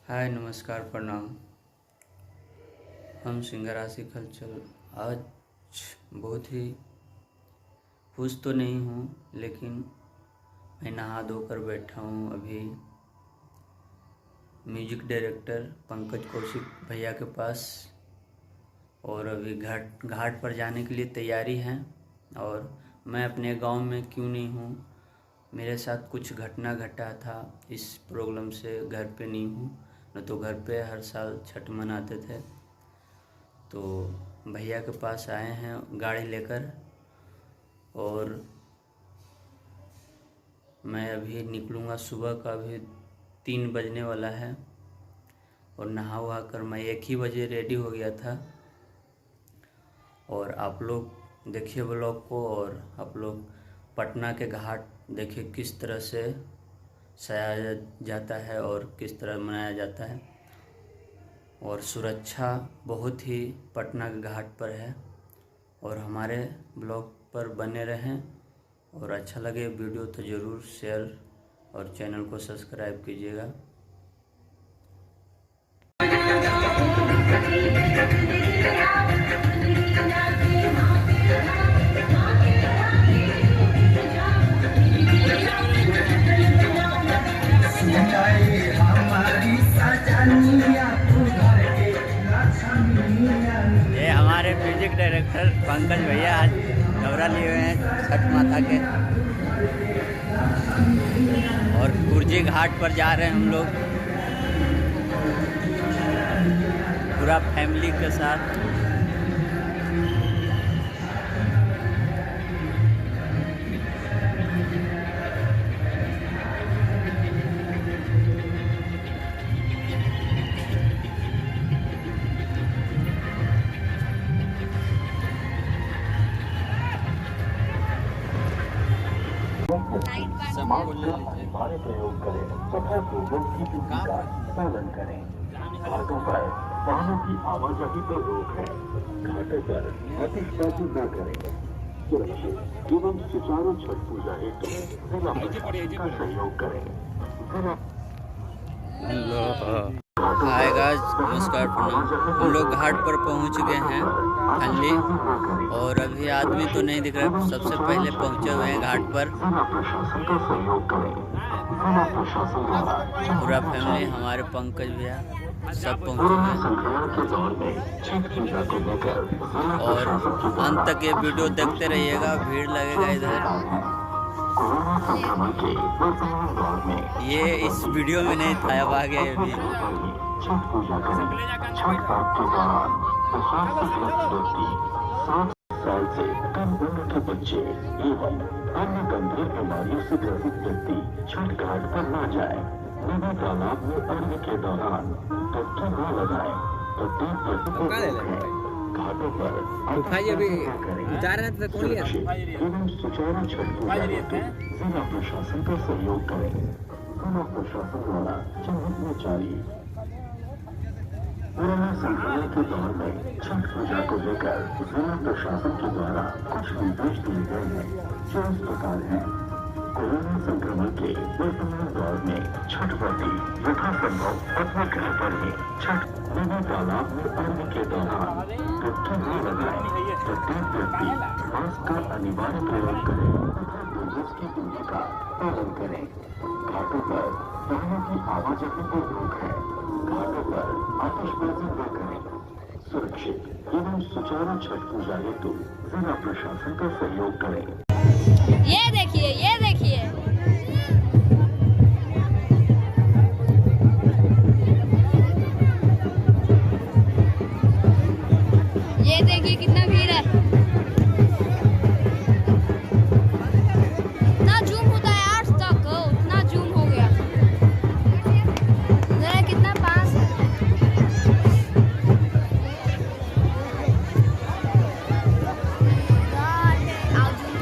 हाय नमस्कार प्रणाम। हम सिंगर आशिक हलचल आज बहुत ही खुश तो नहीं हूँ, लेकिन मैं नहा धोकर बैठा हूँ अभी म्यूजिक डायरेक्टर पंकज कौशिक भैया के पास, और अभी घाट पर जाने के लिए तैयारी है। और मैं अपने गांव में क्यों नहीं हूँ, मेरे साथ कुछ घटना घटा था, इस प्रॉब्लम से घर पे नहीं हूँ। न तो घर पे हर साल छठ मनाते थे, तो भैया के पास आए हैं गाड़ी लेकर। और मैं अभी निकलूँगा, सुबह का अभी 3 बजने वाला है। और नहा वहा कर मैं 1 ही बजे रेडी हो गया था। और आप लोग देखिए ब्लॉग को, और आप लोग पटना के घाट देखिए किस तरह से सजाया जाता है और किस तरह मनाया जाता है। और सुरक्षा बहुत ही पटना के घाट पर है। और हमारे ब्लॉग पर बने रहें, और अच्छा लगे वीडियो तो ज़रूर शेयर और चैनल को सब्सक्राइब कीजिएगा। ये हमारे म्यूजिक डायरेक्टर पंकज भैया आज दौरा लिए हुए हैं छठ माता के, और कुर्जी घाट पर जा रहे हैं हम लोग पूरा फैमिली के साथ। अनिवार्य प्रयोग करें तथा लोगों की दूरी का पालन करें। घाटों पर वाहनों की आवाजाही पर रोक है। घाटों पर आतिशबाजी न करें। सुरक्षित एवं सुचारू छठ पूजा हेतु जिला प्रशासन का सहयोग करें। हाय गाइस, नमस्कार प्रणाम। हम लोग घाट पर पहुंच गए हैं फैमिली, और अभी आदमी तो नहीं दिख रहा। सबसे पहले पहुंचे हुए हैं घाट पर पूरा फैमिली, हमारे पंकज भैया सब पहुंचे हैं। और अंत तक ये वीडियो देखते रहिएगा, भीड़ लगेगा इधर। ये इस वीडियो में नहीं था, अब आ गया अभी। छठ पूजा करें। छठ पर्व के दौरान 60 साल से कम उम्र के बच्चे एवं अन्य गंभीर बीमारियों से ग्रसित व्यक्ति छठ घाट पर न जाए। नदी तालाब में अर्घ के दौरान डुबकी न लगाए तो 3% घाटों पर एवं सुचारू छठ पूजा हेतु जिला प्रशासन का सहयोग करें। जिला प्रशासन द्वारा चिन्हित में जारी कोरोना संक्रमण के दौर में छठ पूजा को लेकर जिला प्रशासन के द्वारा कुछ निर्देश दिए गए हैं, जो इस प्रकार हैं। कोरोना संक्रमण के वर्तमान दौर में छठ व्रती यथासंभव अपने घर पर ही छठ नदी तालाब में अर्घ के दौरान डुबकी न लगाए। प्रत्येक व्यक्ति मास्क का अनिवार्य प्रयोग करें तथा 2 गज की दूरी का पालन करें। घाटों पर वाहनों की आवाजाही पर रोक है। घाटों पर आतिशबाजी न करें। सुरक्षित एवं सुचारू छठ पूजा हेतु जिला प्रशासन का सहयोग करें। ये देखिए, ये देखिए। ये देखिए कितना भीड़ है। इतना जूम होता है आज तक, उतना जूम हो गया। जरा कितना पास है। आओ जूम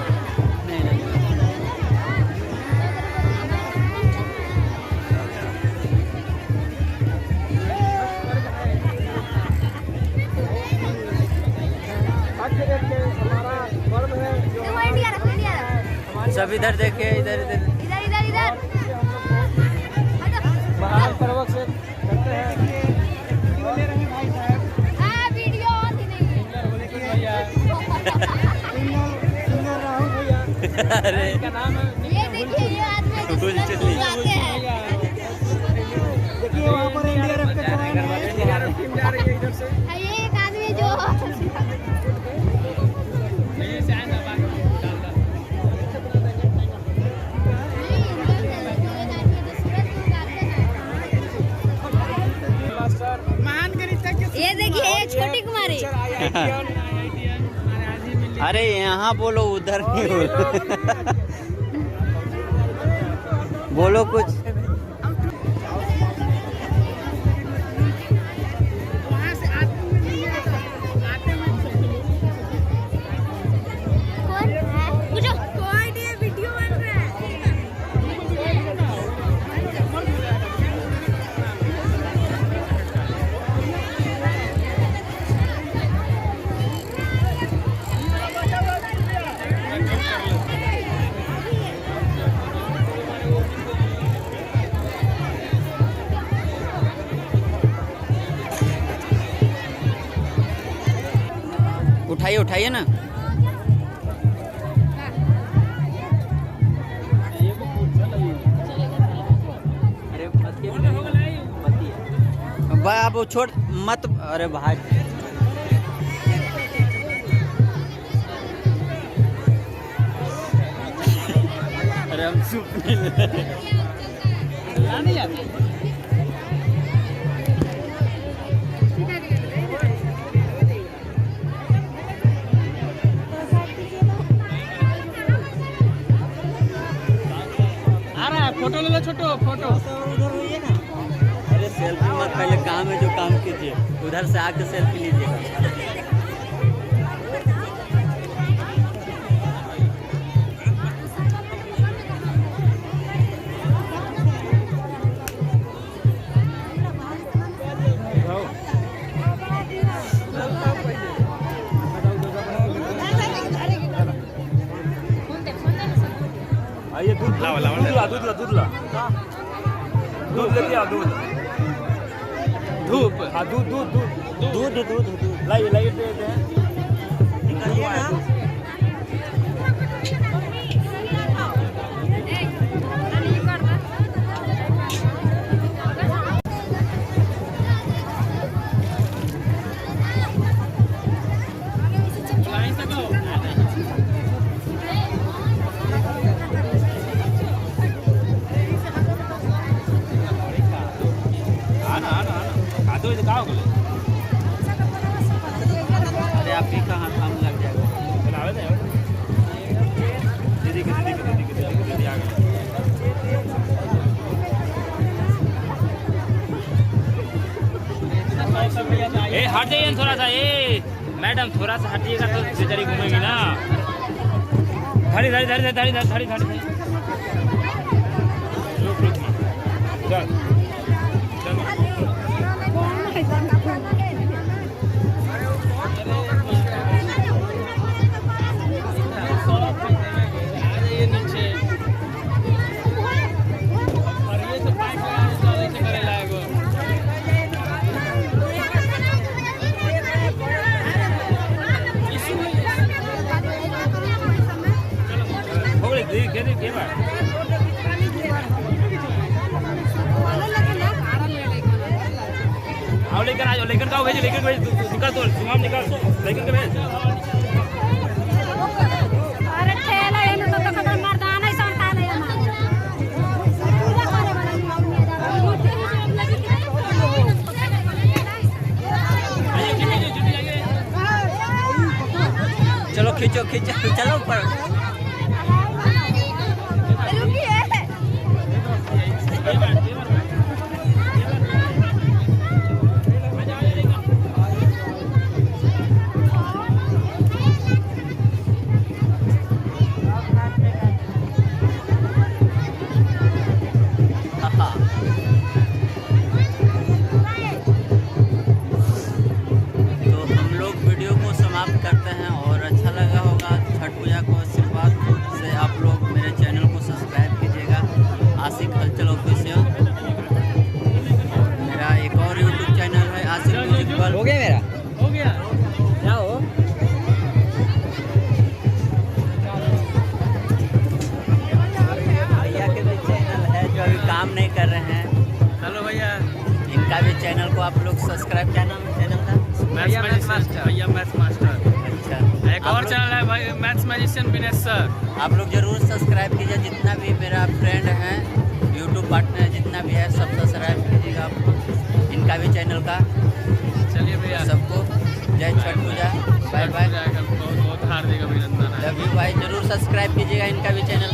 सब इधर देखिए, इधर इधर इधर इधर इधर। महान पर्वत से करते हैं। अरे ये देखिए ये आदमी फुल सूरज चली। उगाते हैं। देखिए वहाँ पर एनडीआरएफ के जवान हैं। ये एक आदमी जो ये देखिए ये छोटी कुमारी। अरे यहाँ बोलो, उधर नहीं बोलो। बोलो कुछ। कौन है? पूछो। कौन ये वीडियो बन रहा है? उठाइए उठाइए ना। भाई आप छोड़ मत। अरे भाई अरे हम सूप नहीं ले फोटो ले लो छोटो फोटो उधर होइए ना। अरे सेल्फी मत, पहले काम है जो काम कीजिए, उधर से आके सेल्फी लीजिएगा। आइए दूध ला दूध लेके आओ दूध धूप हाँ दूध लाइए दे दे निकालिए ना। अरे आप ही कहाँ काम लग जाएगा। दीदी आ गए। ए हट जाइए ना थोड़ा सा। ए मैडम थोड़ा सा हटिएगा तो बेचारी घूमेगी ना। धड़ी लेकर आ जाओ, लेकर का भेज निकाल तो सुमाम निकाल लेकर के भेज। अरे ठेला ये तो कदम मर्दाना ही संता नहीं चलो खींचो चलो ऊपर। करते हैं और अच्छा लगा होगा छठ पूजा को चैनल को आप लोग सब्सक्राइब, क्या नाम है चैनल का? भैया मैथ्स मास्टर। अच्छा, एक और चैनल है भाई मैथ्स मैजिशियन विनेश सर। आप लोग जरूर सब्सक्राइब कीजिए। जितना भी मेरा फ्रेंड है, यूट्यूब पार्टनर जितना भी है, सब सब्सक्राइब कीजिएगा आप लोग, इनका भी चैनल का। चलिए भैया, सबको जय छठ पूजा, बाय बाय, बहुत बहुत हार्दिक अभिनंदन है। लव यू भाई। जरूर सब्सक्राइब कीजिएगा इनका भी चैनल।